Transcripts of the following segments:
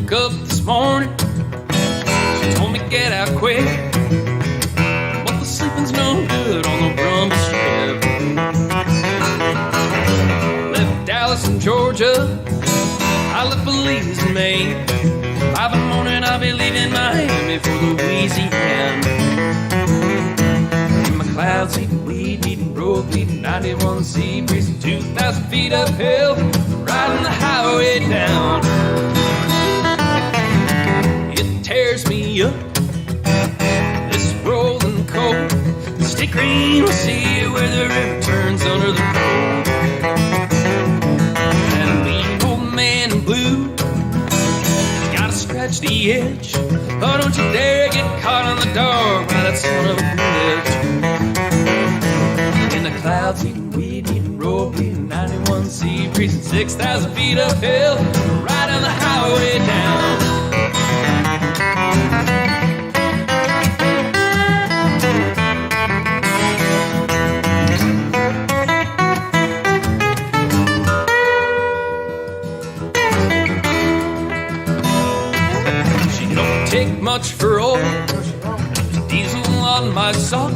woke up this morning, she told me get out quick, but the sleeping's no good on the rumble strip. Left Dallas in Georgia, I left Belize in Maine. 5 in the morning I'll be leaving Miami for Louisiana. In my clouds eating weed, eating road, eating 91C, breezing 2,000 feet uphill, riding the highway down. It tears me up, this rolling cold. Stick green will see you where the river turns under the road. And a mean old man in blue gotta scratch the edge. Oh, don't you dare get caught on the dark by that son of a bitch. In the clouds, eating weed, eating rope, eating 91C, breezing 6,000 feet uphill, riding the highway down. Take much for oil, there's diesel on my sock,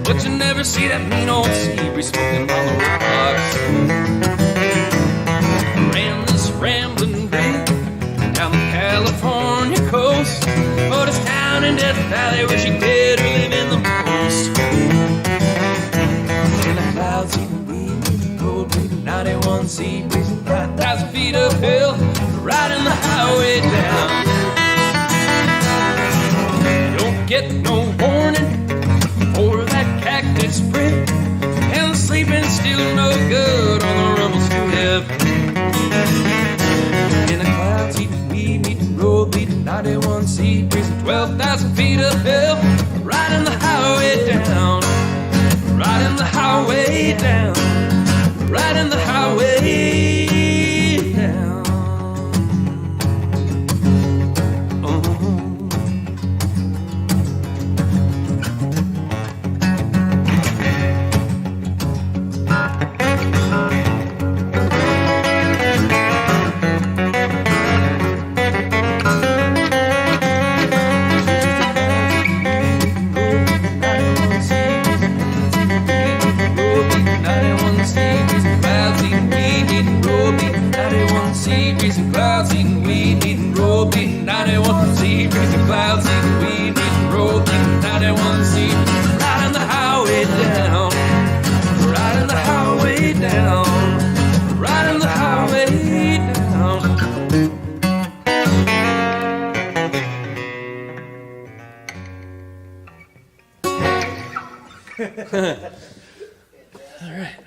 but you never see that mean old sea breeze smoking on the rocks. Ran this rambling rig down the California coast, but it's down in Death Valley where she did her living the most. In the clouds, eating weed, eating road, breathing 91C, breezing 5,000 feet uphill, riding the highway down. Get no warning for that cactus prick, and the sleeping's still no good on the rumble strip. In the clouds, eating weed, eating road, eating 91C, breezing 12,000 feet uphill, riding the highway down, riding the highway down, riding the highway down. Clouds, eating weed, eating road, eating 91C, breezing clouds, eating weed, eating road, eating 91C, riding the highway down, riding the highway down, riding the highway down. All right.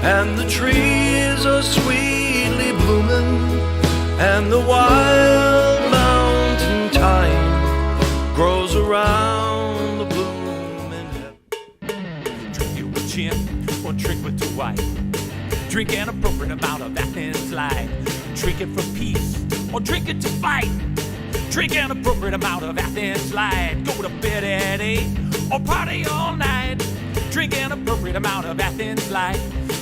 and the trees are sweetly blooming, and the wild mountain thyme grows around the blooming heaven. Drink it with gin or drink with Dwight. Drink an appropriate amount of Athens Light. Drink it for peace or drink it to fight. Drink an appropriate amount of Athens Light. Go to bed at 8 or party all night. Drink an appropriate amount of Athens Light.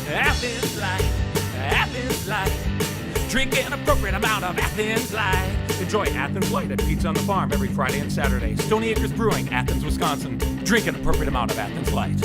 Athens Light, Athens Light. Drink an appropriate amount of Athens Light. Enjoy Athens Light at Pizza on the Farm every Friday and Saturday. Stony Acres Brewing, Athens, Wisconsin. Drink an appropriate amount of Athens Light.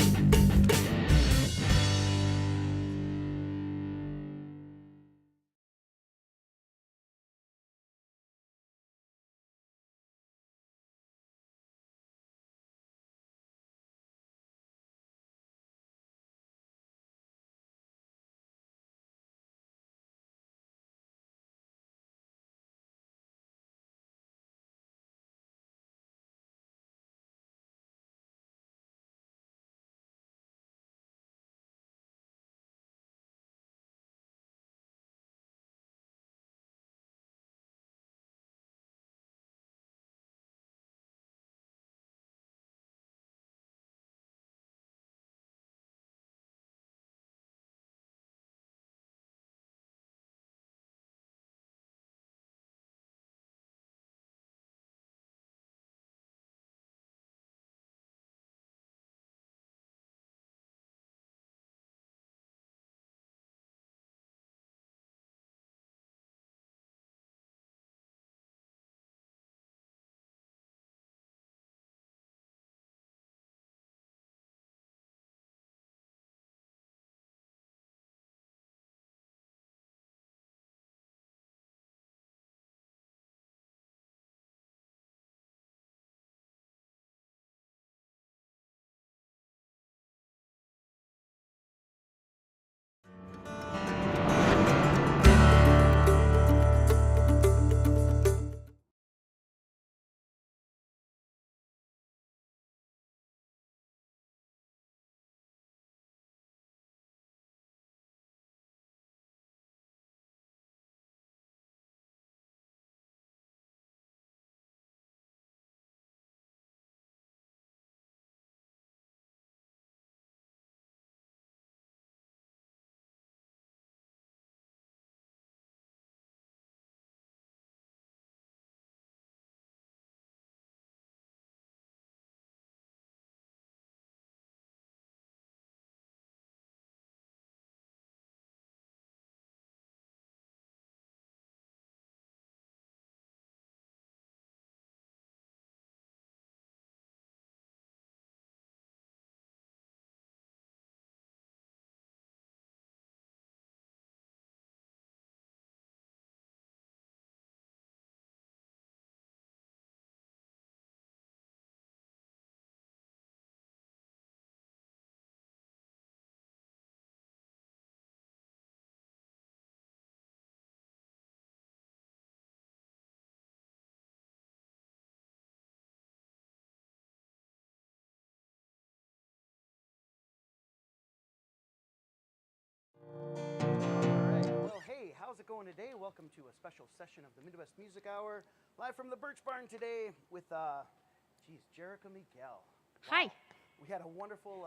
Hey, how's it going today? Welcome to a special session of the Midwest Music Hour, live from the Bertsch Barn today with, Jerrika Mighelle. Hi. We had a wonderful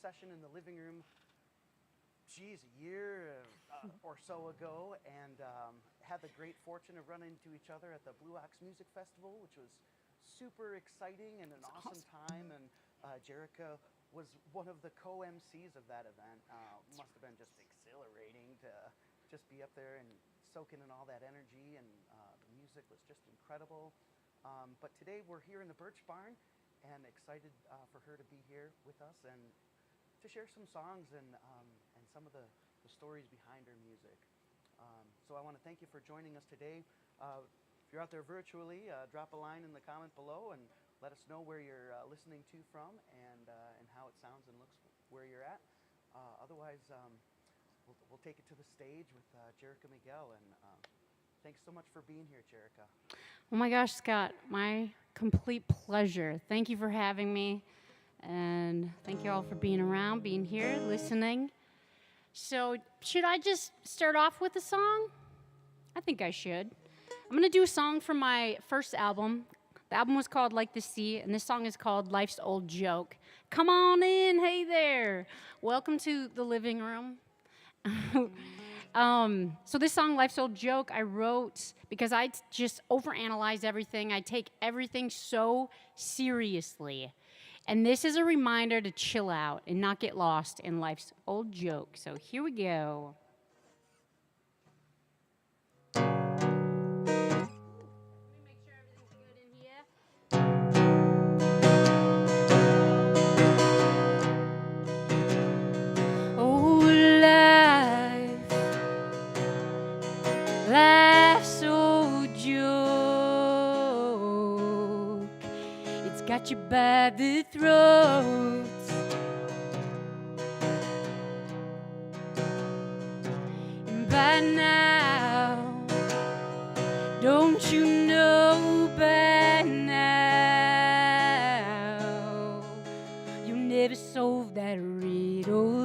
session in the living room, a year or so ago, and had the great fortune of running into each other at the Blue Ox Music Festival, which was super exciting and an awesome time. And Jerrika was one of the co-MCs of that event. Must have been just exhilarating to just be up there and soaking in all that energy, and the music was just incredible. But today we're here in the Bertsch Barn and excited for her to be here with us and to share some songs and some of the stories behind her music. So I want to thank you for joining us today. If you're out there virtually, drop a line in the comment below and let us know where you're listening to from and how it sounds and looks where you're at. Otherwise, we'll take it to the stage with Jerrika Mighelle. And thanks so much for being here, Jerrika. Oh my gosh, Scott, my complete pleasure. Thank you for having me. And thank you all for being around, being here, listening. So, should I just start off with a song? I think I should. I'm going to do a song from my first album. The album was called Like the Sea, and this song is called Life's Old Joke. Come on in. Hey there. Welcome to the living room. So this song, Life's Old Joke, I wrote because I just overanalyze everything. I take everything so seriously. And this is a reminder to chill out and not get lost in life's old joke. So here we go. Let me make sure everything's good in here. Oh, life's old joke. It's got you by the throat. And by now, don't you know by now, you never solved that riddle.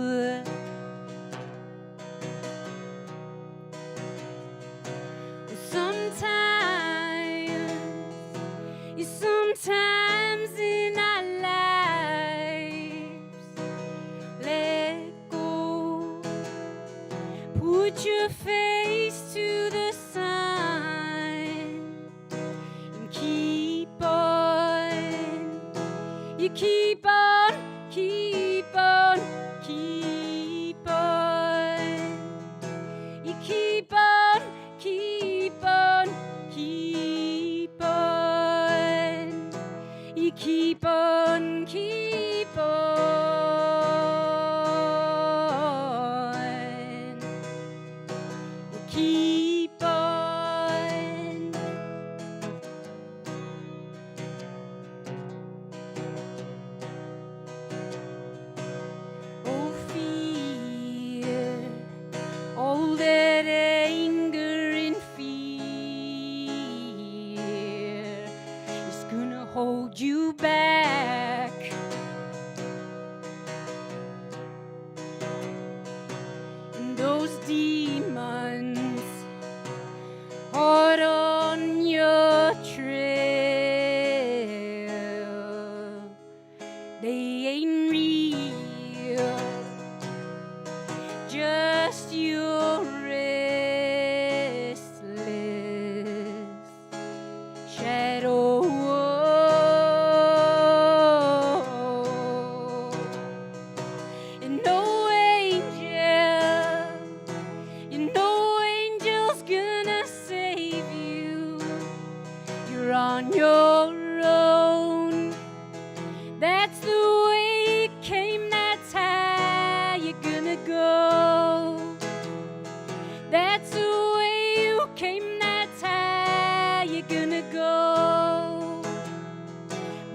Sometimes in our lives, let go. Put your face to the sun and keep on. You keep on, keep on, keep on. You keep on, keep on, keep on. You keep on, keep on. You keep on. Oh, fear, all that anger and fear is gonna hold you back. And those demons hard on your trail, they ain't real, just your restless shadow. And no angel's gonna save you. You're on your own. That's the way it came, that's how you're gonna go. That's the way you came, that's how you're gonna go.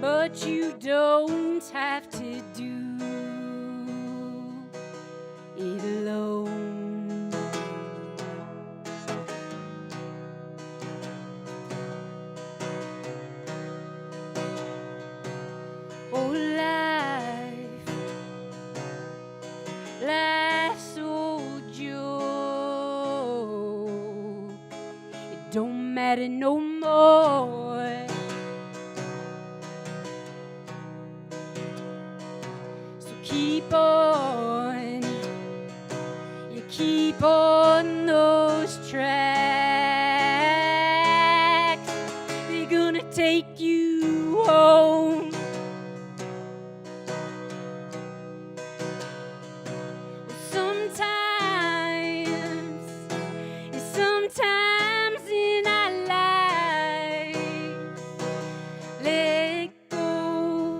But you don't have to do it alone. Oh, life's old joke, it don't matter no more. So keep on, you keep on those tracks. They're gonna take you home. Sometimes in our lives, let go.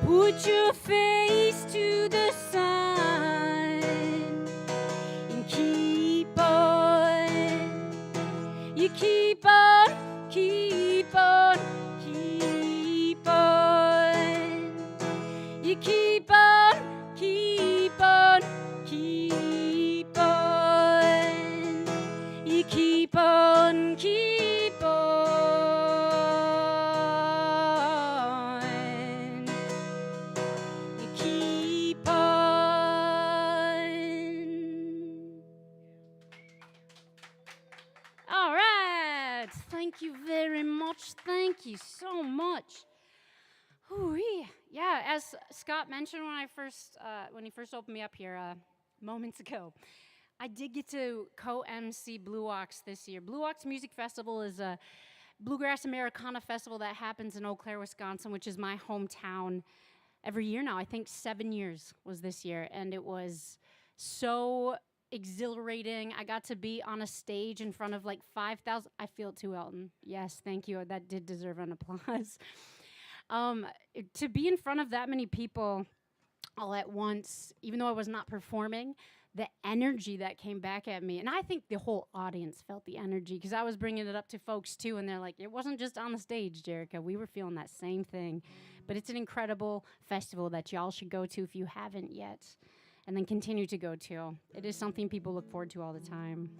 Put your face to the sun and keep on. Thank you very much. Thank you so much. Ooh-wee. Yeah, as Scott mentioned when he first opened me up here moments ago, I did get to co-MC Blue Ox this year. Blue Ox Music Festival is a bluegrass Americana festival that happens in Eau Claire, Wisconsin, which is my hometown every year now. I think 7 years was this year, and it was so exhilarating. I got to be on a stage in front of like 5,000. I feel it too, Elton. Yes, thank you. That did deserve an applause. To be in front of that many people all at once, even though I was not performing, the energy that came back at me, and I think the whole audience felt the energy, because I was bringing it up to folks too, and they're like, it wasn't just on the stage, Jerrika. We were feeling that same thing. But it's an incredible festival that y'all should go to if you haven't yet, and then continue to go to. It is something people look forward to all the time.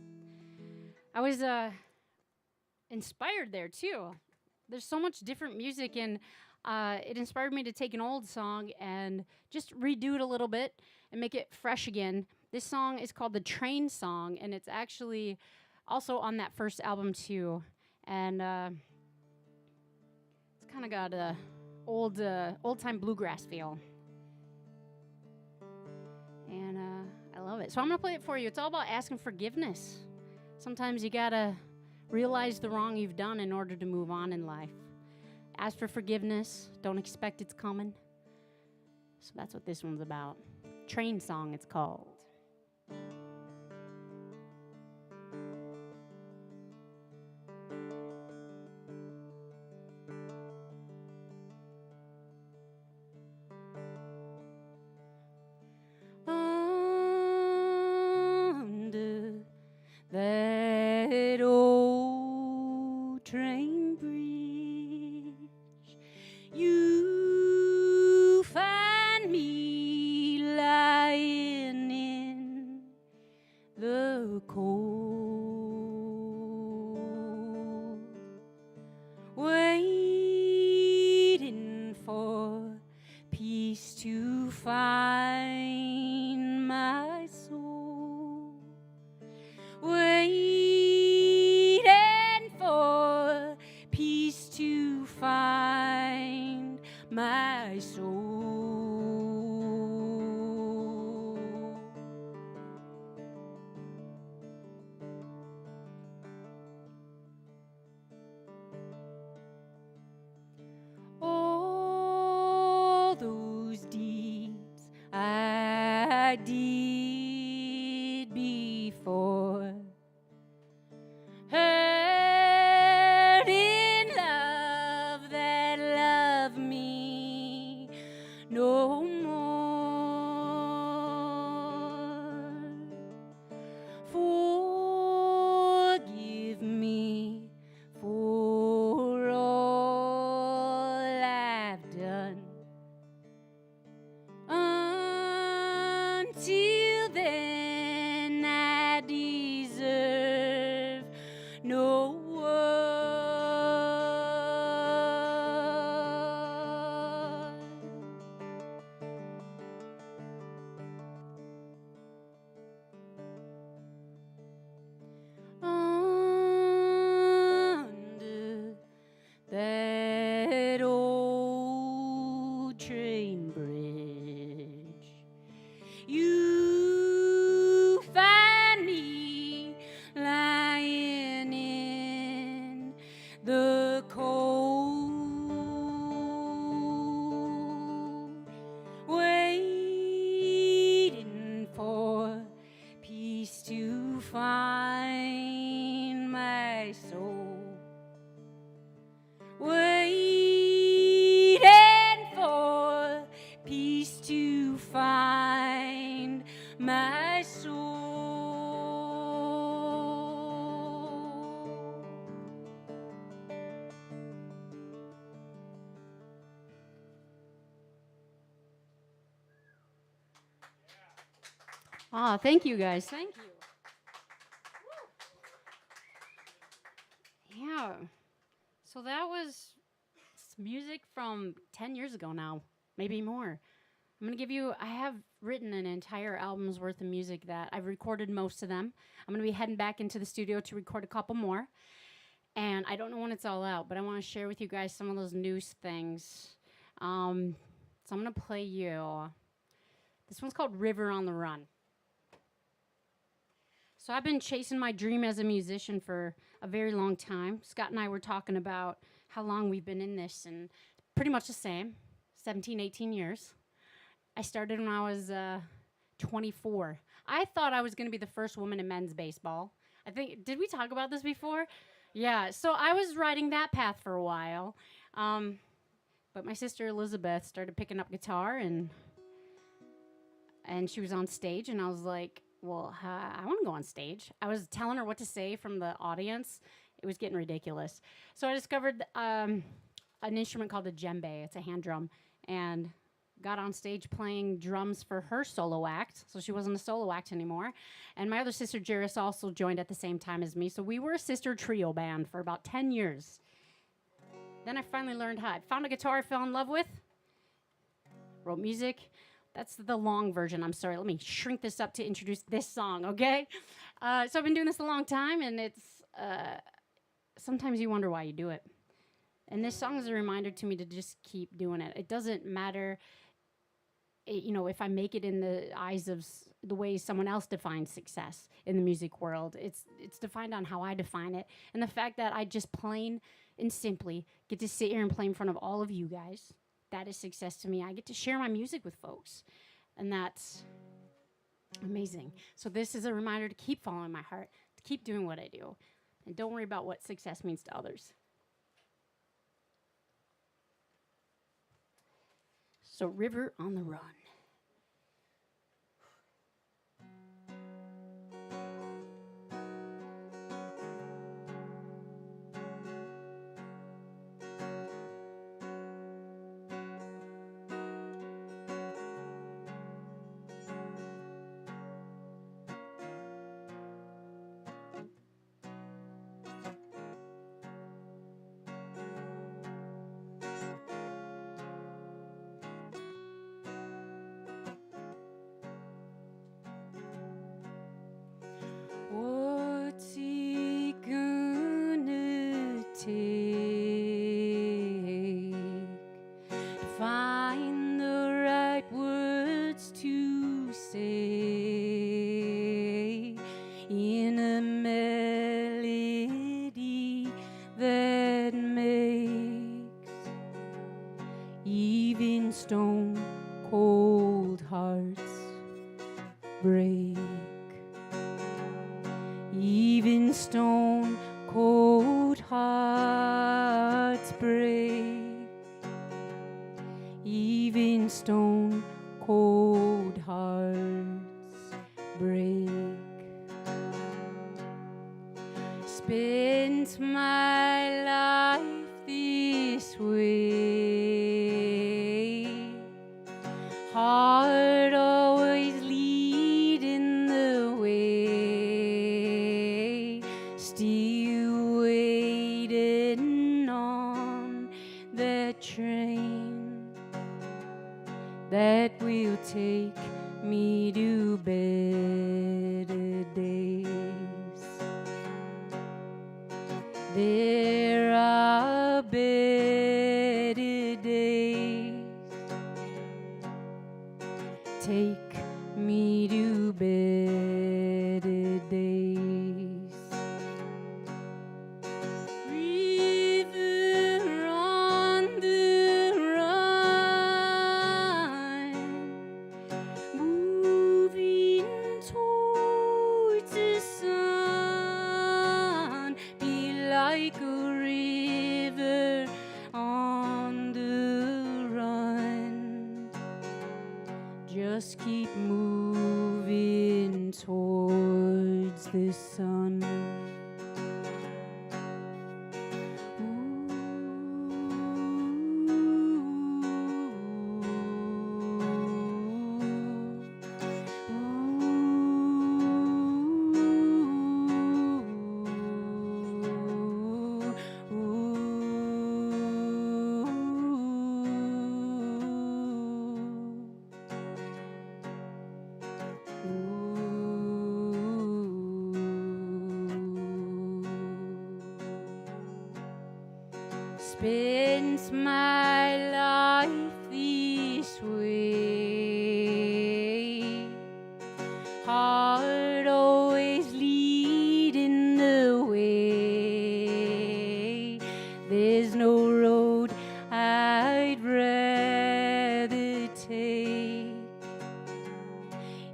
I was inspired there too. There's so much different music, and it inspired me to take an old song and just redo it a little bit and make it fresh again. This song is called The Train Song, and it's actually also on that first album too. And it's kind of got a old-time bluegrass feel. And I love it. So I'm going to play it for you. It's all about asking forgiveness. Sometimes you got to realize the wrong you've done in order to move on in life. Ask for forgiveness. Don't expect it's coming. So that's what this one's about. Train Song, it's called. Under that old train bridge, you find me lying in the cold, waiting for peace to find my soul, waiting for peace to find my soul. All those deeds I did before, hurt in love that loved me no more. Forgive me for all I've done. Until then, I deserve no one. Under that old train bridge, you find me lying in the cold, waiting for peace to find my soul, waiting for peace to find my soul. Ah, thank you guys. Thank you. Yeah. So that was music from 10 years ago now, maybe more. I have written an entire album's worth of music that I've recorded most of them. I'm going to be heading back into the studio to record a couple more. And I don't know when it's all out, but I want to share with you guys some of those news things. So I'm going to play you. This one's called River on the Run. So I've been chasing my dream as a musician for a very long time. Scott and I were talking about how long we've been in this, and pretty much the same, 17, 18 years. I started when I was 24. I thought I was going to be the first woman in men's baseball. I think, did we talk about this before? Yeah, so I was riding that path for a while. But my sister Elizabeth started picking up guitar, and she was on stage, and I was like, well, I want to go on stage. I was telling her what to say from the audience. It was getting ridiculous. So I discovered an instrument called the djembe. It's a hand drum, and got on stage playing drums for her solo act. So she wasn't a solo act anymore. And my other sister, Jerrika, also joined at the same time as me. So we were a sister trio band for about 10 years. Then I finally learned how. I found a guitar I fell in love with, wrote music. That's the long version. I'm sorry. Let me shrink this up to introduce this song, okay? So I've been doing this a long time, and it's sometimes you wonder why you do it. And this song is a reminder to me to just keep doing it. It doesn't matter, if I make it in the eyes of the way someone else defines success in the music world. It's defined on how I define it. And the fact that I just plain and simply get to sit here and play in front of all of you guys, that is success to me. I get to share my music with folks, and that's amazing. So this is a reminder to keep following my heart, to keep doing what I do, and don't worry about what success means to others. So River on the Run. What's he gonna take to find the right words to say in a melody that makes even stone cold hearts break? Even stone cold hearts break. Even stone cold hearts break. Spent my life this way, heart always leading the way, still waiting on that train that will take me to better days. There are better days. Take me to better days. River on the run, moving towards the sun. Be like a river on the run. Just keep moving towards the sun. spent my life this way. Heart always leading the way. There's no road I'd rather take.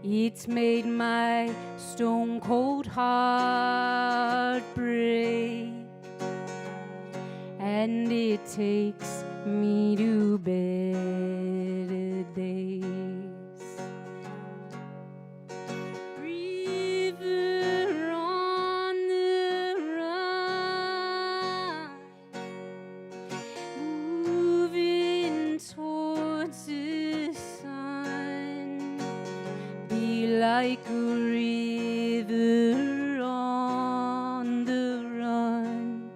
It's made my stone cold heart break, and it takes me to better days. River on the run, moving towards the sun, be like a river on the run.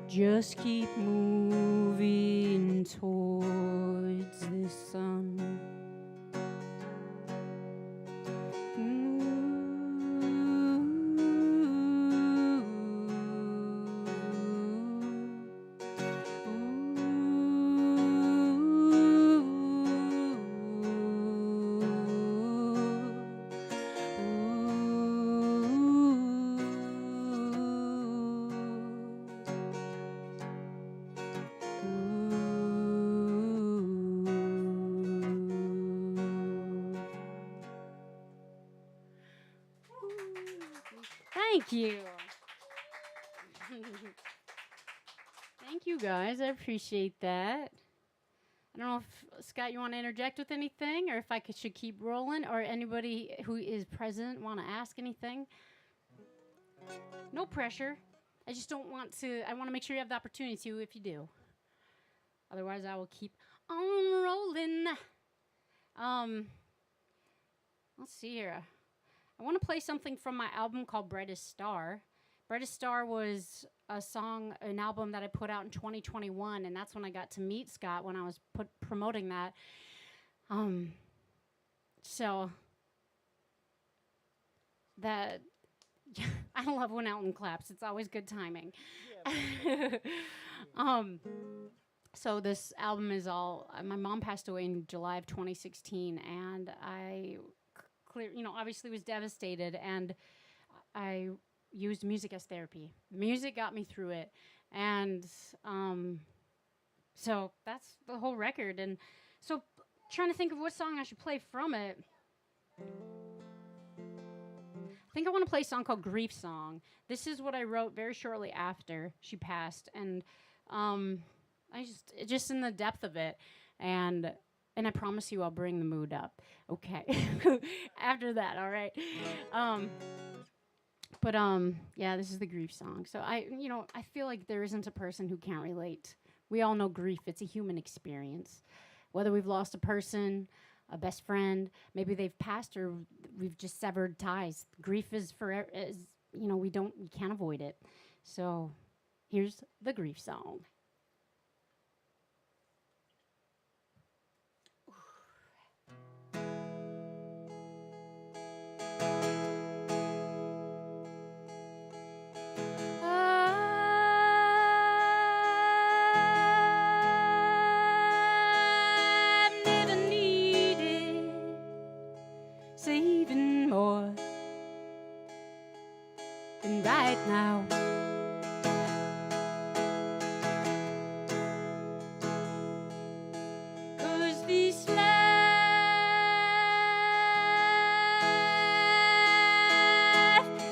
Just keep moving towards the sun. Thank you. Thank you, guys. I appreciate that. I don't know if, Scott, you want to interject with anything, or if I should keep rolling, or anybody who is present want to ask anything. No pressure. I just don't want to. I want to make sure you have the opportunity to if you do. Otherwise, I will keep on rolling. Let's see here. I want to play something from my album called Brightest Star. Brightest Star was an album that I put out in 2021, and that's when I got to meet Scott when I was promoting that. So that I love when Elton claps. It's always good timing. So this album is all. My mom passed away in July of 2016, and I obviously was devastated, and I used music as therapy. Music got me through it, and so that's the whole record. And so trying to think of what song I should play from it. I think I want to play a song called Grief Song. This is what I wrote very shortly after she passed, and I just in the depth of it, and I promise you I'll bring the mood up. Okay. After that, all right. Yeah, this is the grief song. So I feel like there isn't a person who can't relate. We all know grief. It's a human experience. Whether we've lost a person, a best friend, maybe they've passed, or we've just severed ties. Grief is forever. We can't avoid it. So here's the grief song. Saving more than right now. 'Cause this life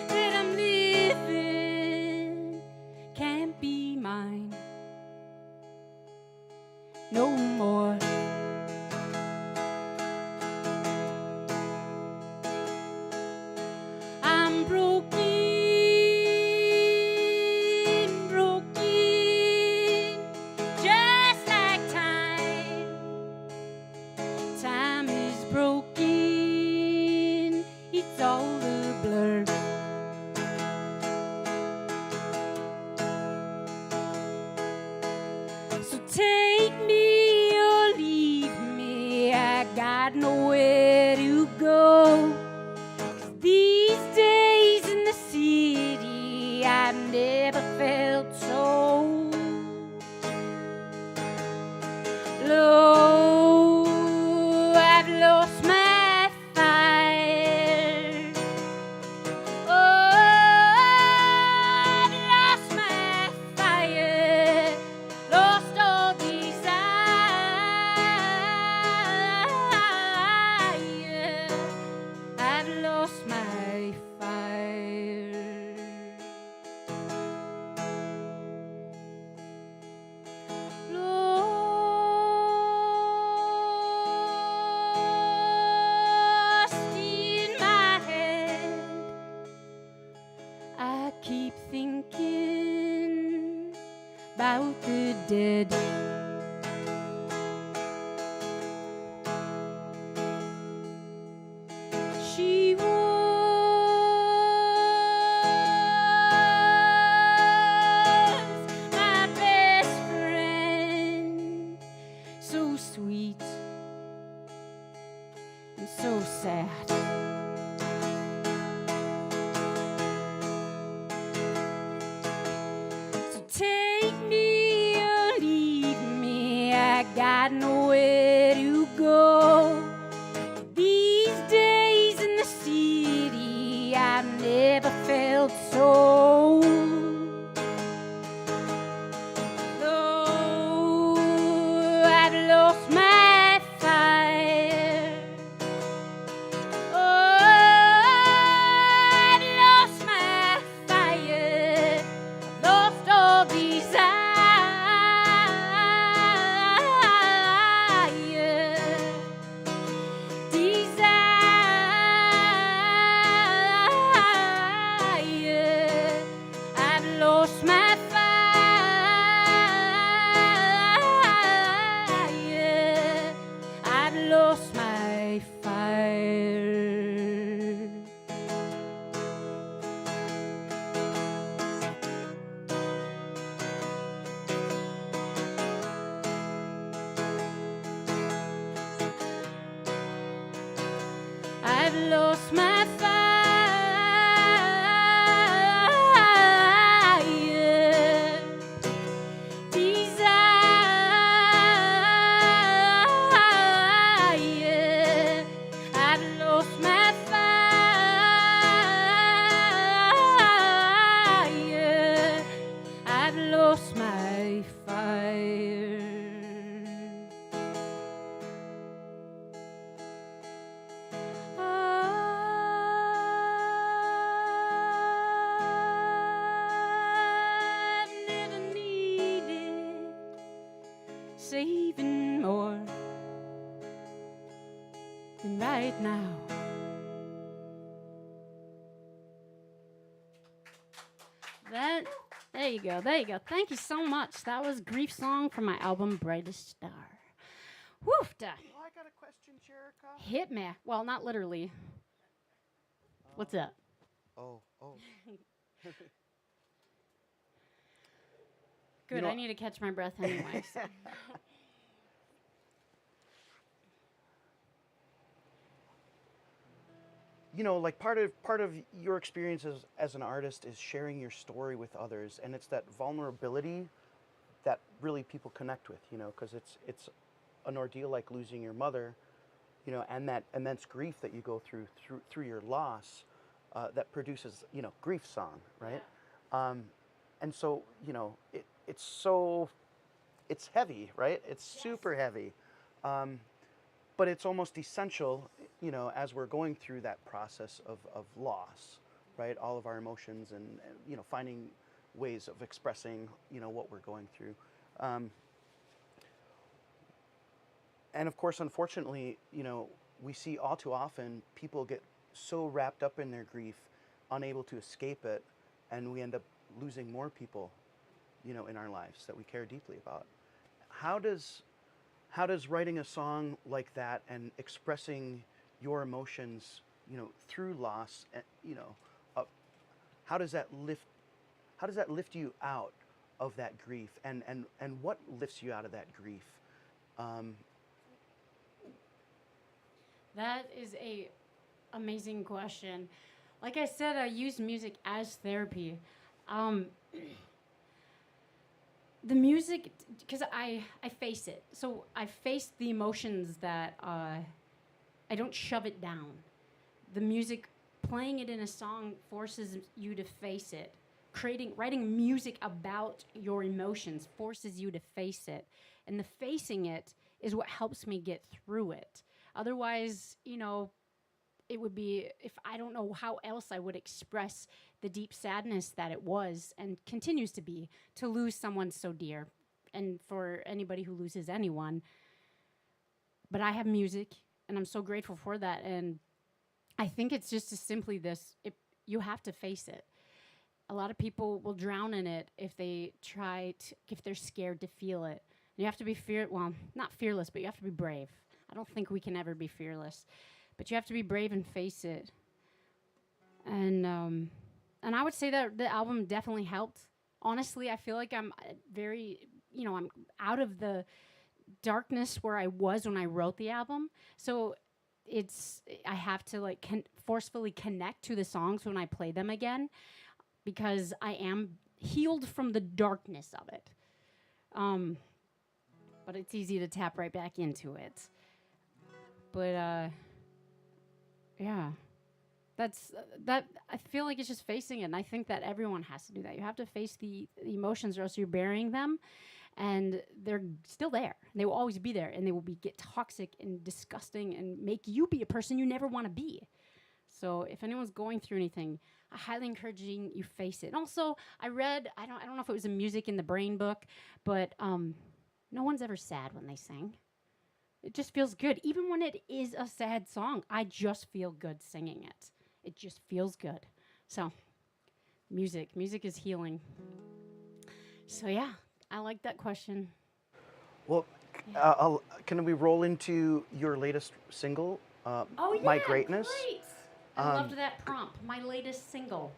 that I'm living can't be mine no more. I'm broken I've lost my fire. Lost in my head, I keep thinking about the dead. She was my best friend, so sweet and so sad. So take me or leave me, I got nowhere to go. These days in the city, I've never felt so low. I've lost my fire. Oh, I've lost my fire. I've lost all desire. I've lost my fire. I've lost my fire. I've lost my fire. Desire. I've lost my fire. I've lost my fire. I've never needed saving more than right now. There you go, there you go. Thank you so much. That was Grief Song from my album Brightest Star. Woofda. Oh, I got a question, Jerrika. Hit me. Well, not literally. What's up? Oh. Good, know- I need to catch my breath anyway. So. You know, like part of your experience as an artist is sharing your story with others, and it's that vulnerability that really people connect with. You know, because it's an ordeal like losing your mother, you know, and that immense grief that you go through your loss, that produces, you know, grief song, right? Yeah. And so, you know, it's heavy, right? It's super heavy, but it's almost essential, you know, as we're going through that process of loss, right? All of our emotions and you know, finding ways of expressing, you know, what we're going through. And of course, unfortunately, you know, we see all too often people get so wrapped up in their grief, unable to escape it, and we end up losing more people, you know, in our lives that we care deeply about. How does writing a song like that and expressing your emotions, you know, through loss, you know, how does that lift you out of that grief, and what lifts you out of that grief? That is a amazing question. Like I said, I use music as therapy. The music, because I face it. So I face the emotions that I don't shove it down. The music, playing it in a song forces you to face it. Writing music about your emotions forces you to face it. And the facing it is what helps me get through it. Otherwise, you know, it would be if I don't know how else I would express the deep sadness that it was and continues to be to lose someone so dear, and for anybody who loses anyone. But I have music, and I'm so grateful for that. And I think it's just as simply this: you have to face it. A lot of people will drown in it if if they're scared to feel it. You have to be not fearless, but you have to be brave. I don't think we can ever be fearless, but you have to be brave and face it. And I would say that the album definitely helped. Honestly, I feel like I'm I'm out of the darkness where I was when I wrote the album. So I have to forcefully connect to the songs when I play them again, because I am healed from the darkness of it. But it's easy to tap right back into it. But yeah, that. I feel like it's just facing it, and I think that everyone has to do that. You have to face the emotions, or else you're burying them, and they're still there. They will always be there, and they will get toxic and disgusting and make you be a person you never want to be. So if anyone's going through anything, I highly encouraging you face it. And also, I read, I don't know if it was a Music in the Brain book, but no one's ever sad when they sing. It just feels good. Even when it is a sad song, I just feel good singing it. It just feels good. So, music is healing. So yeah, I like that question. Well, can we roll into your latest single, My Greatness? Great. I loved that prompt. My latest single.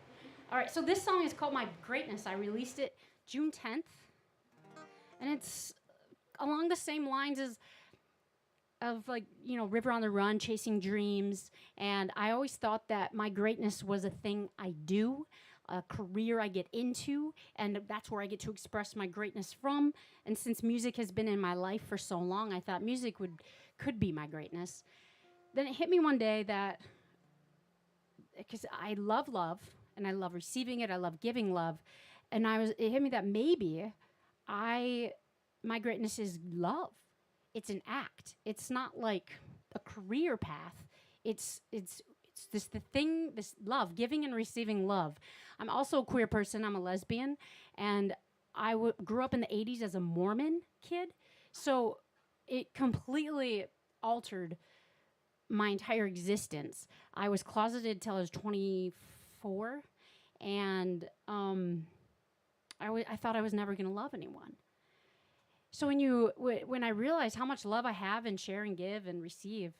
All right, so this song is called My Greatness. I released it June 10th. And it's along the same lines of River on the Run, chasing dreams. And I always thought that my greatness was a thing I do, a career I get into, and that's where I get to express my greatness from. And since music has been in my life for so long, I thought music could be my greatness. Then it hit me one day that, because I love love, and I love receiving it, I love giving love, and it hit me that maybe my greatness is love. It's an act. It's not like a career path. It's this love, giving and receiving love. I'm also a queer person. I'm a lesbian, and I grew up in the 80s as a Mormon kid, so it completely altered my entire existence. I was closeted till I was 24, and I thought I was never going to love anyone. So when I realized how much love I have and share and give and receive,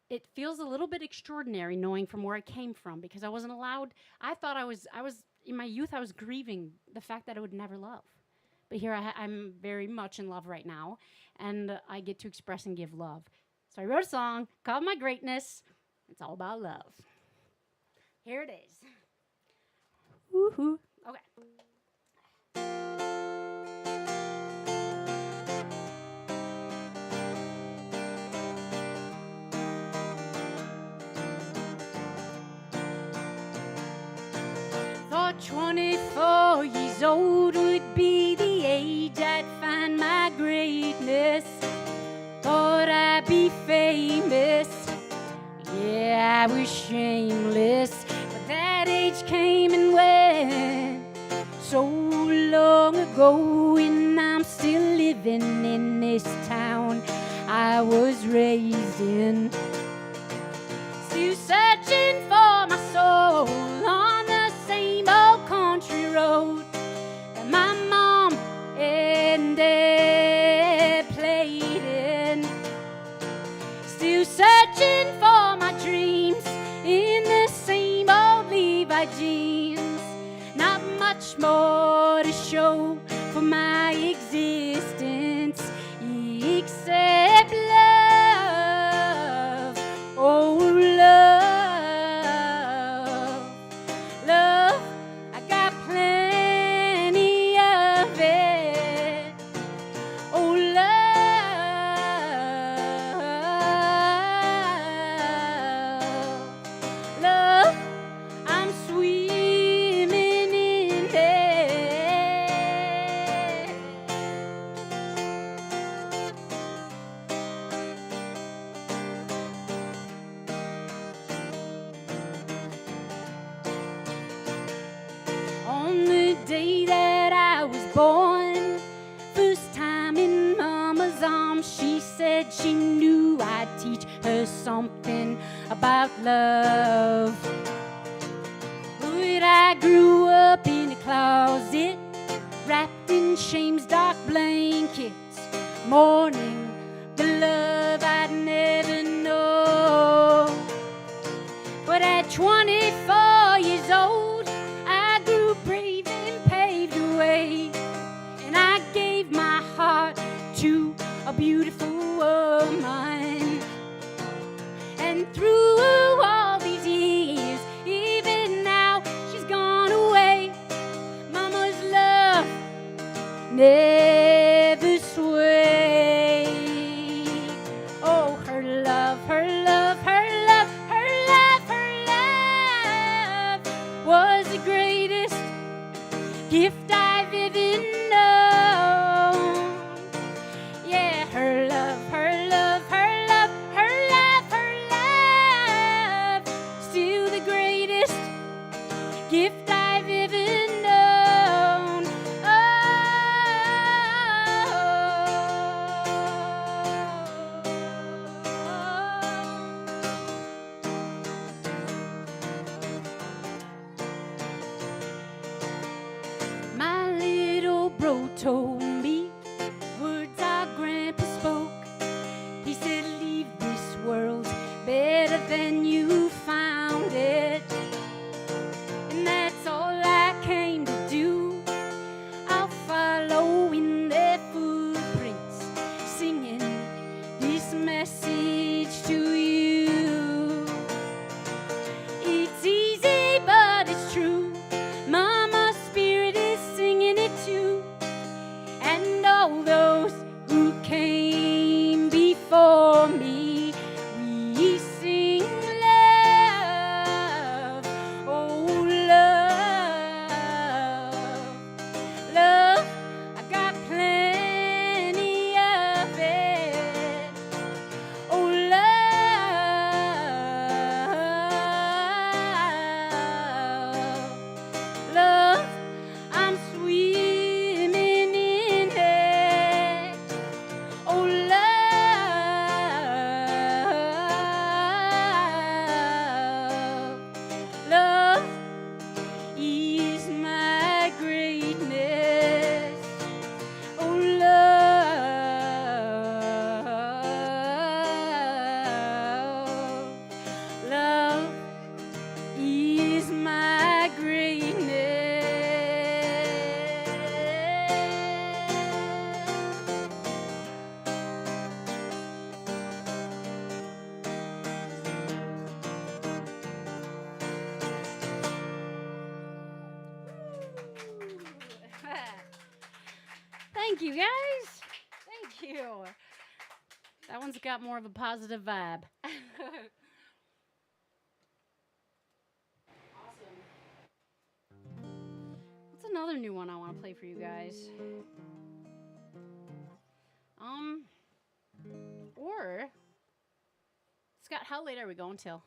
it feels a little bit extraordinary knowing from where I came from, because I wasn't allowed. I thought I was in my youth, I was grieving the fact that I would never love. But here I'm very much in love right now, and I get to express and give love. So I wrote a song called My Greatness. It's all about love. Here it is. Woohoo. Okay. Thought 24 years old would be the age I'd find my greatness. Thought I'd be famous. Yeah, I was shameless. But that age came and went so long ago, and I'm still living in this town I was raised in. Still searching for my soul on the same old country road that my mom and dad played in. Still searching for my dreams in the same old Levi jeans. Not much more to show for my existence except love. Oh, love, love, I got plenty of it. Oh, love, love, I'm swimming in it. born. First time in Mama's arms, she said she knew I'd teach her something about love. But I grew up in a closet, wrapped in shame's dark blankets, mourning the love I'd never known. But at 24 years old, I grew brave and paved the way, and I gave my heart to a beautiful woman. And through all these years, even now, she's gone away. Mama's love never swayed. Oh, her love, her love, her love, her love, her love was the greatest gift I've ever known. Yeah, her love, her love, her love, her love, her love, still the greatest gift I've ever known. My little bro told me words our grandpa spoke. He said, leave this world better than you found it. And that's all I came to do. I'll follow in their footprints, singing this message to you. It's easy, but it's true. Mama's spirit is singing it too. And all those who came before me, we sing love, oh love, love, I got plenty of it, oh love, love, I'm swimming in it, oh love, love is my greatness, oh love, love is my greatness. Thank you, guys. Thank you. That one's got more of a positive vibe. Awesome. What's another new one I want to play for you guys? Or Scott, how late are we going till?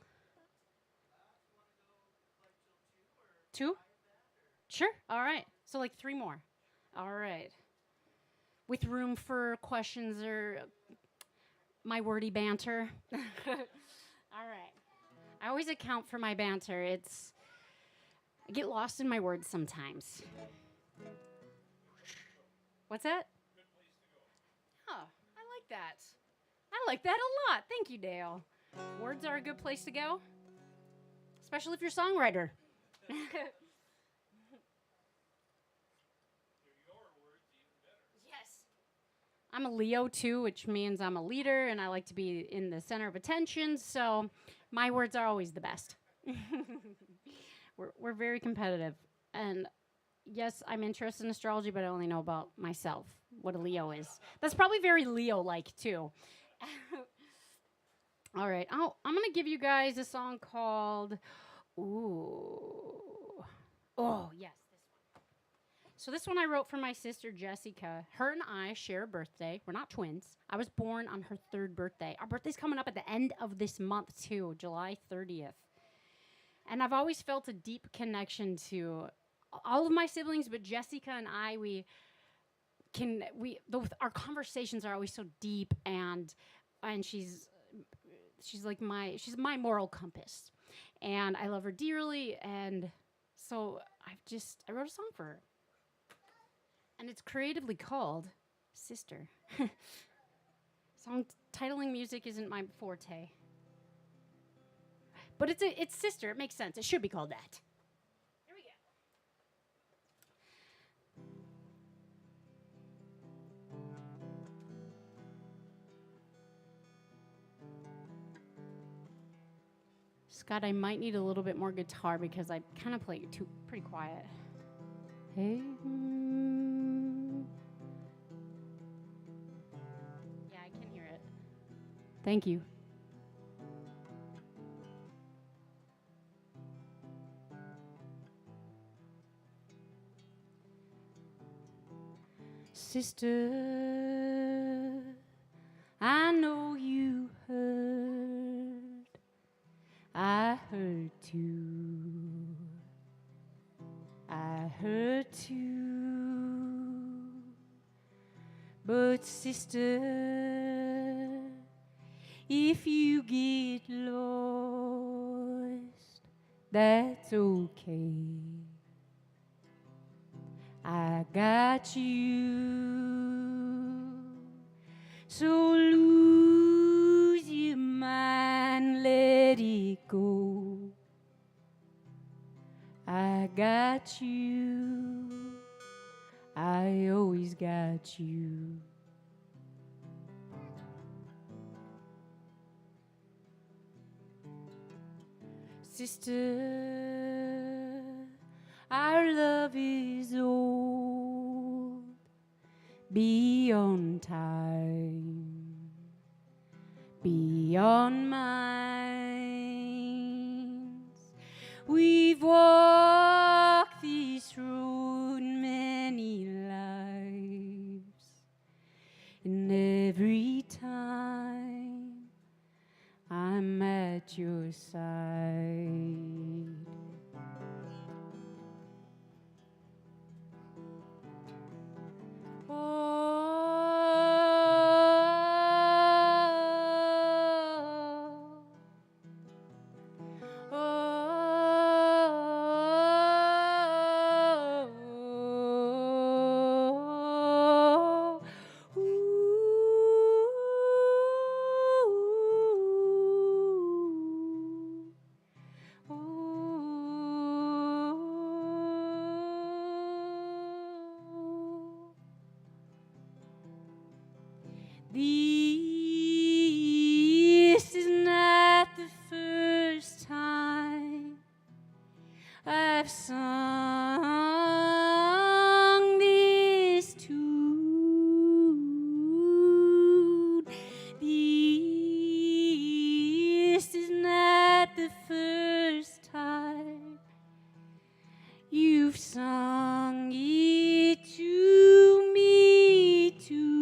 2? Sure. All right. So like 3 more. All right. With room for questions or my wordy banter. All right. I always account for my banter. I get lost in my words sometimes. What's that? Oh, I like that. I like that a lot. Thank you, Dale. Words are a good place to go, especially if you're a songwriter. Yes. I'm a Leo too, which means I'm a leader and I like to be in the center of attention, so my words are always the best. We're very competitive. And yes, I'm interested in astrology, but I only know about myself, what a Leo is. That's probably very Leo-like too. All right. I'm going to give you guys a song called, oh, yes, this one. So this one I wrote for my sister, Jessica. Her and I share a birthday. We're not twins. I was born on her 3rd birthday. Our birthday's coming up at the end of this month, too, July 30th. And I've always felt a deep connection to all of my siblings, but Jessica and I, we our conversations are always so deep, and she's my moral compass, and I love her dearly, and so I wrote a song for her, and it's creatively called Sister. Song titling music isn't my forte, but it's Sister. It makes sense. It should be called that. Here we go. Scott, I might need a little bit more guitar because I kind of play it pretty quiet. Hey. Yeah, I can hear it. Thank you. Sister, I know you heard. I heard too. I heard too. But sister, if you get lost, that's okay. I got you. So lose your mind, let it go. I got you. I always got you. Sister, our love is old, beyond time, beyond minds. We've walked this road many lives, and every time I'm at your side. This is not the first time I've sung this tune. This is not the first time you've sung it to me too.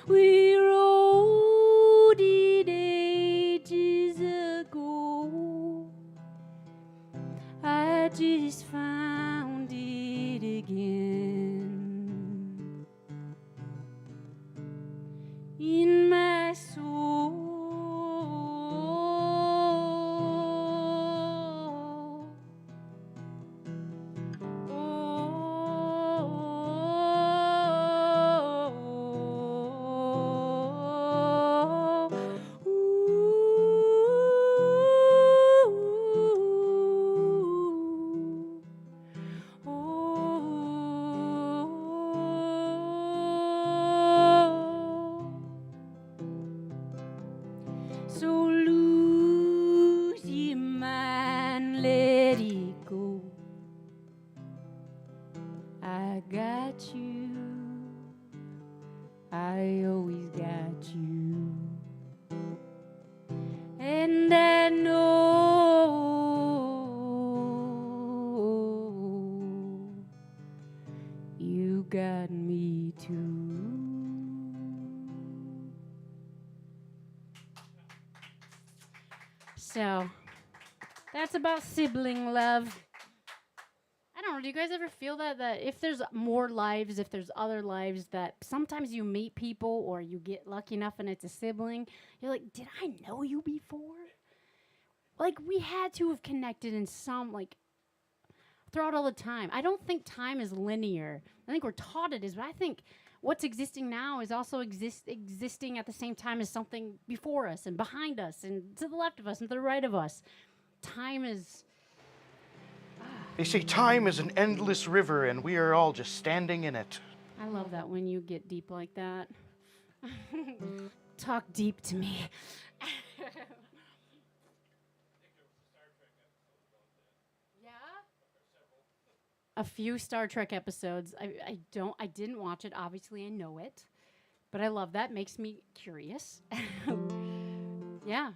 We wrote it ages ago. I just found it again in my soul. So lose your mind, let it go. I got you. I always got you. And I know you got me too. So, that's about sibling love. I don't know. Do you guys ever feel that if there's more lives, if there's other lives, that sometimes you meet people or you get lucky enough and it's a sibling, you're like, did I know you before? Like, we had to have connected in some, like, throughout all the time. I don't think time is linear. I think we're taught it is, but I think what's existing now is also existing at the same time as something before us and behind us and to the left of us and to the right of us. Time is... They say time is an endless river, and we are all just standing in it. I love that when you get deep like that. Talk deep to me. Yeah? A few Star Trek episodes. I didn't watch it. Obviously, I know it. But I love that. Makes me curious. Yeah.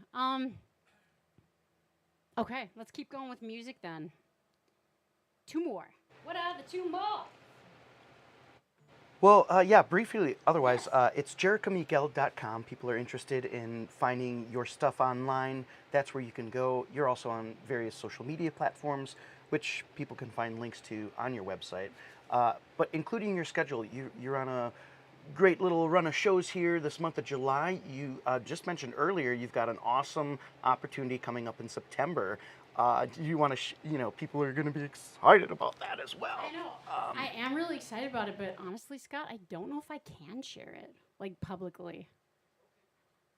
Okay, let's keep going with music then. 2 more. What are the 2 more? Well, yeah, briefly, otherwise, it's JerrikaMighelle.com. People are interested in finding your stuff online. That's where you can go. You're also on various social media platforms, which people can find links to on your website. But including your schedule, you're on a great little run of shows here this month of July. You just mentioned earlier you've got an awesome opportunity coming up in September. You want to, people are going to be excited about that as well. I know. I am really excited about it, but honestly, Scott, I don't know if I can share it, like, publicly.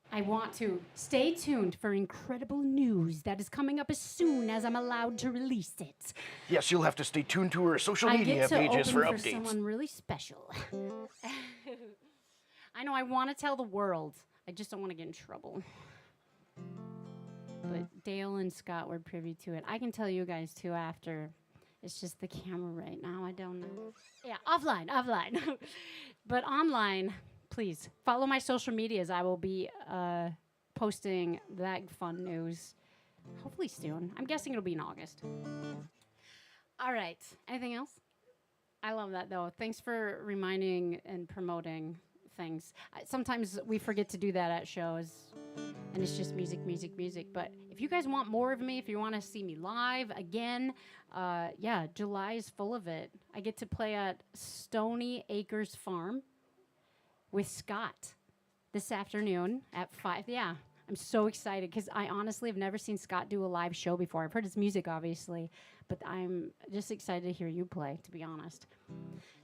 I want to. Stay tuned for incredible news that is coming up as soon as I'm allowed to release it. Yes, you'll have to stay tuned to our social media pages for updates. Someone really special. I know I want to tell the world. I just don't want to get in trouble. But Dale and Scott were privy to it. I can tell you guys too after. It's just the camera right now. I don't know. Yeah, offline. But online, please follow my social medias. I will be posting that fun news hopefully soon. I'm guessing it'll be in August. All right. Anything else? I love that, though. Thanks for reminding and promoting things. Sometimes we forget to do that at shows, and it's just music. But if you guys want more of me, if you want to see me live again, yeah, July is full of it. I get to play at Stony Acres Farm with Scott this afternoon at 5. Yeah, I'm so excited because I honestly have never seen Scott do a live show before. I've heard his music, obviously, but I'm just excited to hear you play, to be honest.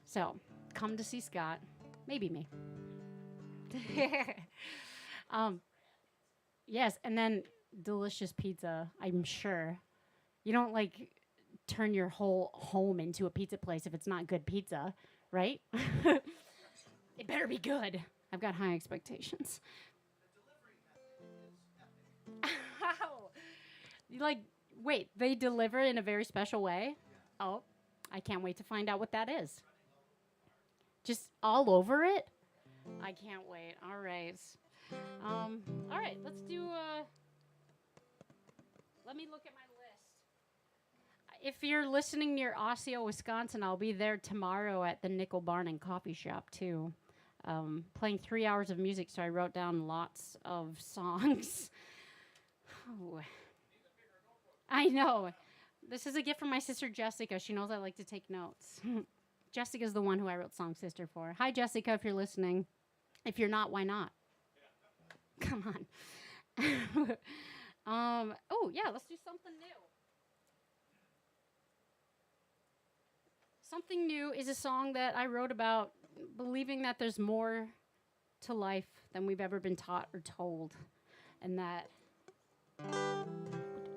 So come to see Scott. Maybe me. Yes, and then delicious pizza, I'm sure. You don't, like, turn your whole home into a pizza place if it's not good pizza, right? It better be good. I've got high expectations. How? Like, wait, they deliver in a very special way? Oh, I can't wait to find out what that is. Just all over it? I can't wait. All right. All right, let's do, let me look at my list. If you're listening near Osseo, Wisconsin, I'll be there tomorrow at the Nickel Barn and Coffee Shop, too. Playing 3 hours of music, so I wrote down lots of songs. Oh. I know. This is a gift from my sister, Jessica. She knows I like to take notes. Jessica's the one who I wrote Song Sister for. Hi, Jessica, if you're listening. If you're not, why not? Come on. Oh, yeah, let's do something new. Something New is a song that I wrote about believing that there's more to life than we've ever been taught or told. And that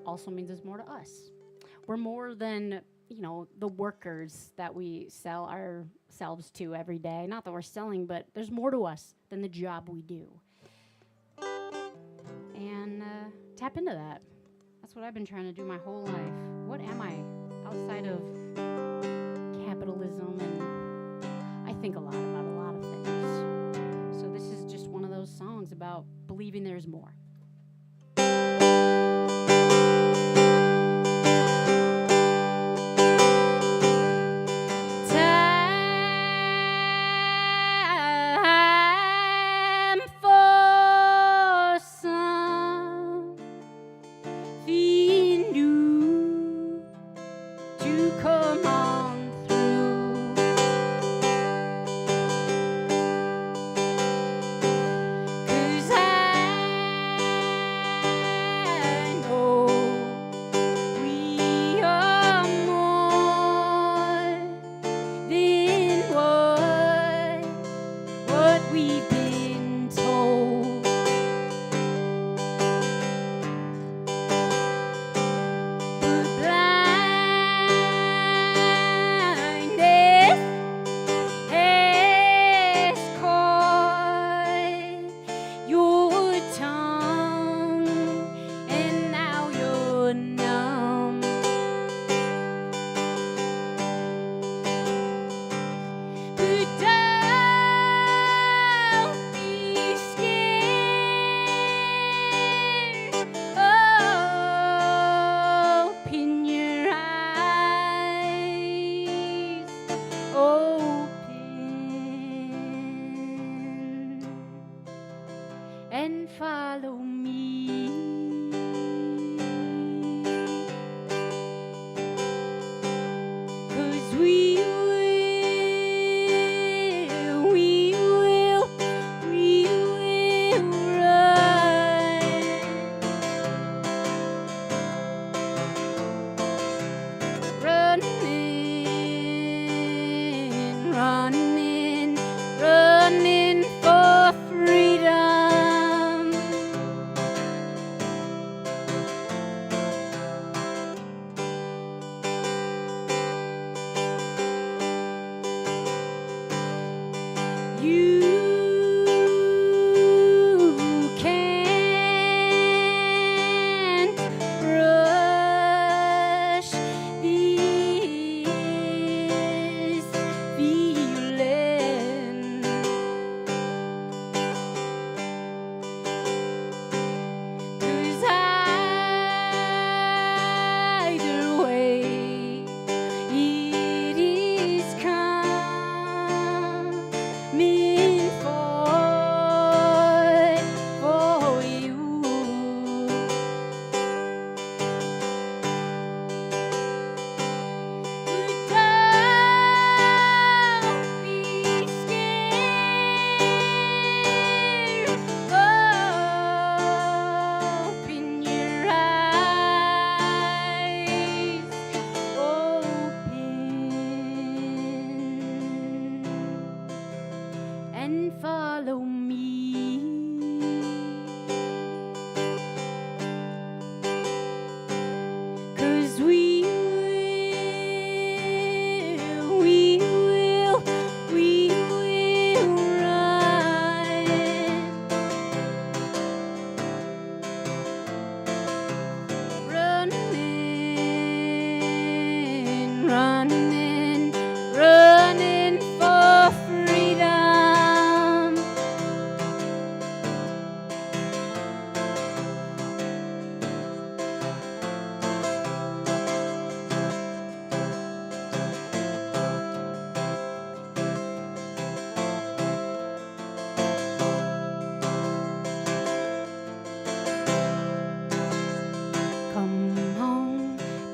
also means there's more to us. We're more than, the workers that we sell ourselves to every day. Not that we're selling, but there's more to us than the job we do. And tap into that. That's what I've been trying to do my whole life. What am I outside of capitalism? And I think a lot about a lot of things. So this is just one of those songs about believing there's more. Come on.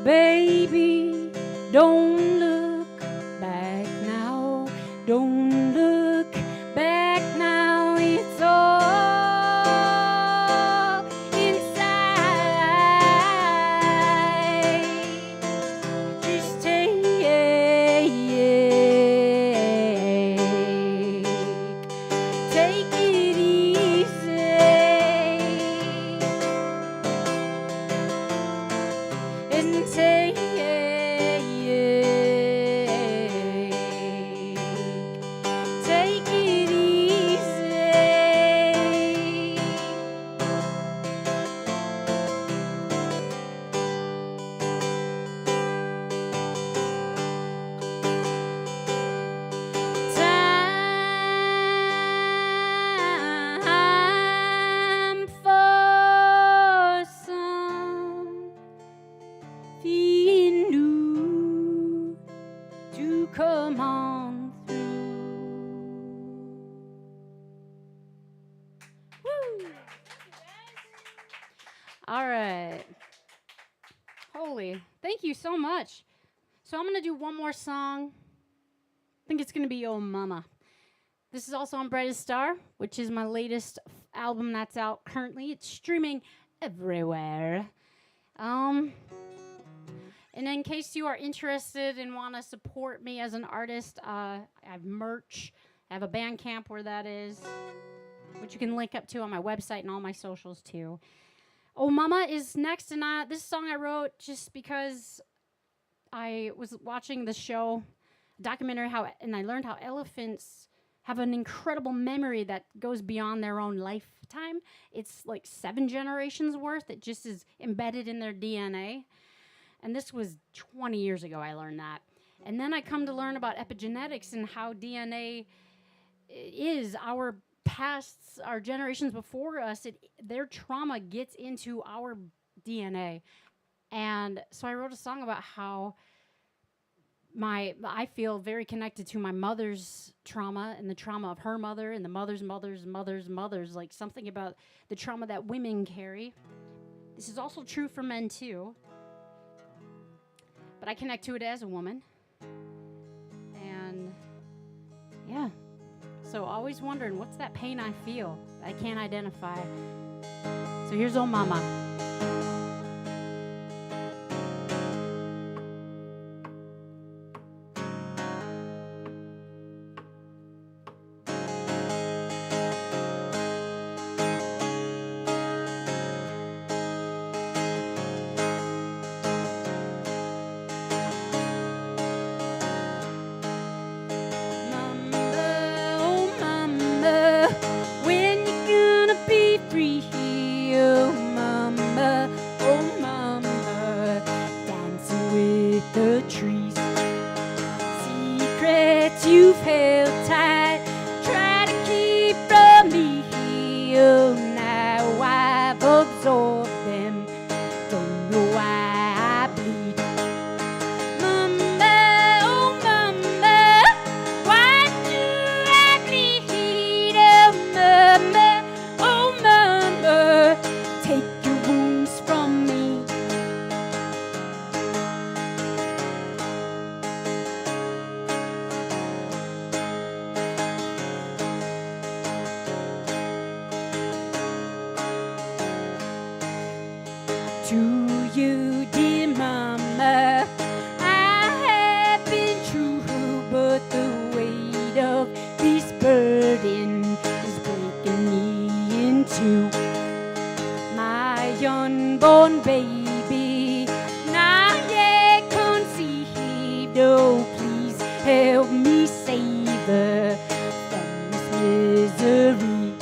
Baby, don't look back now. Don't look back now. It's all inside. Just take it easy. And take it easy. Time for something new to come on through. Woo! All right. Holy, thank you so much. So I'm going to do one more song. I think it's going to be Oh Mama. This is also on Brightest Star, which is my latest album that's out currently. It's streaming everywhere. And in case you are interested and want to support me as an artist, I have merch. I have a Bandcamp where that is, which you can link up to on my website and all my socials too. Oh Mama is next, and this song I wrote just because I was watching the show, documentary, and I learned how elephants have an incredible memory that goes beyond their own lifetime. It's like 7 generations worth. It just is embedded in their DNA. And this was 20 years ago I learned that. And then I come to learn about epigenetics and how DNA is our pasts, our generations before us. Their trauma gets into our DNA. And so I wrote a song about how I feel very connected to my mother's trauma and the trauma of her mother and the mother's mothers, like something about the trauma that women carry. This is also true for men too. But I connect to it as a woman. And yeah. So always wondering, what's that pain I feel that I can't identify? So here's Oh Mama. You've held tight, try to keep from me. Oh, now I've absorbed them. Don't know why I bleed. Mama, oh mama, why do I bleed? Oh mama, take your wounds from me. To you, dear mama, I have been true, but the weight of this burden is breaking me in two. My unborn baby, not yet conceived, oh please help me save her from this misery.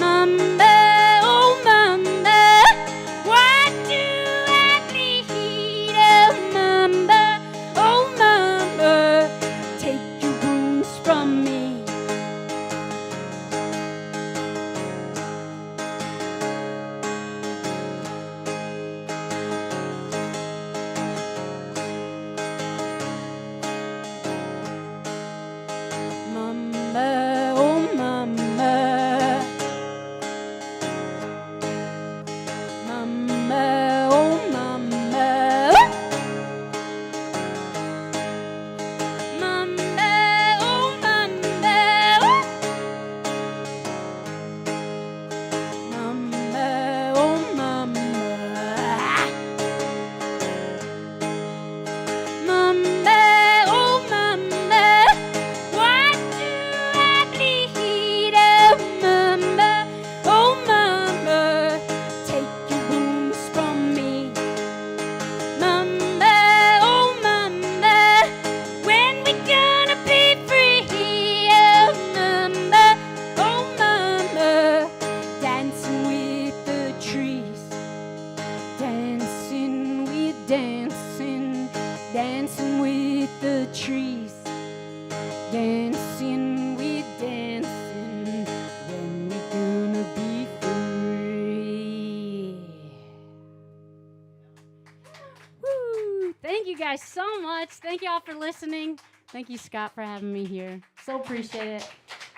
Mama, oh mama, why do I dancing, dancing with the trees. Dancing, we dancing, when we gonna be free. Woo! Thank you guys so much. Thank you all for listening. Thank you, Scott, for having me here. So appreciate it.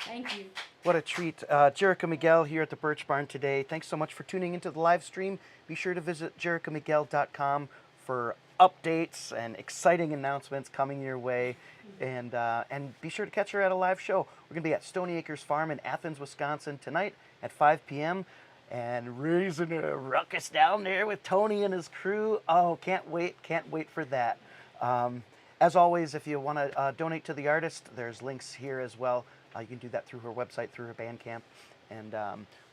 Thank you. What a treat. Jerrika Mighelle here at the Bertsch Barn today. Thanks so much for tuning into the live stream. Be sure to visit jerrikamighelle.com for updates and exciting announcements coming your way. And be sure to catch her at a live show. We're going to be at Stony Acres Farm in Athens, Wisconsin tonight at 5 p.m. and raising a ruckus down there with Tony and his crew. Oh, can't wait for that. As always, if you want to donate to the artist, there's links here as well. You can do that through her website, through her Bandcamp. And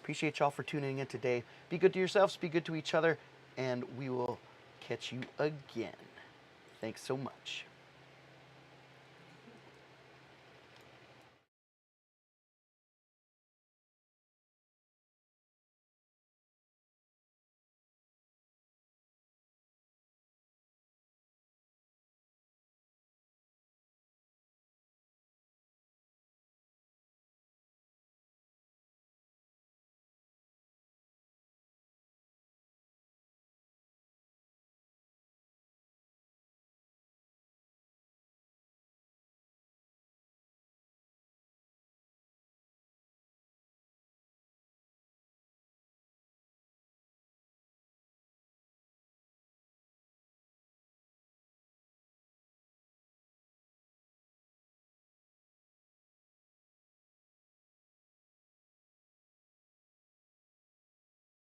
appreciate y'all for tuning in today. Be good to yourselves, be good to each other, and we will catch you again. Thanks so much.